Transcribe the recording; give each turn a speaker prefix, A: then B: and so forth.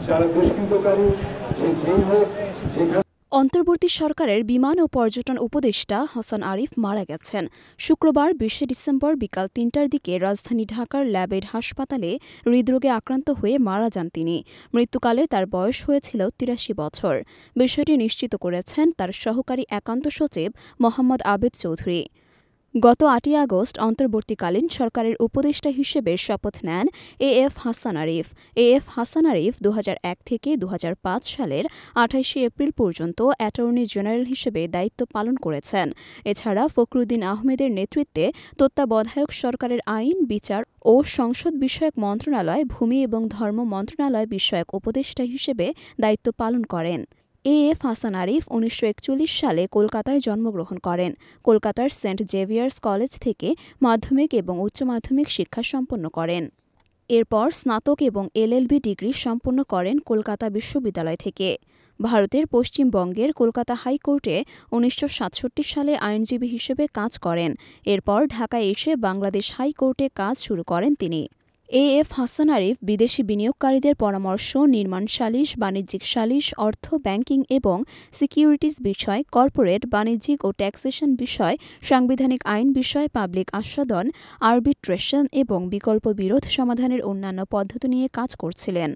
A: যারা দুষ্কৃতকারী সে যেই হোক যেখানে।
B: অন্তর্বর্তী সরকারের বিমান ও পর্যটন উপদেষ্টা হাসান আরিফ মারা গেছেন। শুক্রবার ২০ ডিসেম্বর বিকাল ৩টার দিকে রাজধানী ঢাকার ল্যাবেড হাসপাতালে হৃদরোগে আক্রান্ত হয়ে মারা যান তিনি। মৃত্যুকালে তার বয়স হয়েছিল ৮৩ বছর। বিষয়টি নিশ্চিত করেছেন তার সহকারী একান্ত সচিব মোহাম্মদ আবেদ চৌধুরী। গত ৮ই আগস্ট অন্তর্বর্তীকালীন সরকারের উপদেষ্টা হিসেবে শপথ নেন এএফ হাসান আরিফ। এএফ হাসান আরিফ ২০০১ থেকে ২০০৫ সালের ২৮শে এপ্রিল পর্যন্ত অ্যাটর্নি জেনারেল হিসেবে দায়িত্ব পালন করেছেন। এছাড়া ফখরুদ্দীন আহমেদের নেতৃত্বে তত্ত্বাবধায়ক সরকারের আইন, বিচার ও সংসদ বিষয়ক মন্ত্রণালয়, ভূমি এবং ধর্ম মন্ত্রণালয় বিষয়ক উপদেষ্টা হিসেবে দায়িত্ব পালন করেন। এএফ হাসান আরিফ ১৯৪১ সালে কলকাতায় জন্মগ্রহণ করেন। কলকাতার সেন্ট জেভিয়ার্স কলেজ থেকে মাধ্যমিক এবং উচ্চ মাধ্যমিক শিক্ষা সম্পন্ন করেন। এরপর স্নাতক এবং এলএলবি ডিগ্রি সম্পন্ন করেন কলকাতা বিশ্ববিদ্যালয় থেকে। ভারতের পশ্চিমবঙ্গের কলকাতা হাইকোর্টে ১৯৬৭ সালে আইনজীবী হিসেবে কাজ করেন। এরপর ঢাকায় এসে বাংলাদেশ হাইকোর্টে কাজ শুরু করেন তিনি। এএফ হাসান আরিফ বিদেশি বিনিয়োগকারীদের পরামর্শ, নির্মাণ সালিস, বাণিজ্যিক সালিস, অর্থ, ব্যাংকিং এবং সিকিউরিটিজ বিষয়, কর্পোরেট, বাণিজ্যিক ও ট্যাক্সেশন বিষয়, সাংবিধানিক আইন বিষয়, পাবলিক আস্বাদন, আরবিট্রেশন এবং বিকল্প বিরোধ সমাধানের অন্যান্য পদ্ধতি নিয়ে কাজ করছিলেন।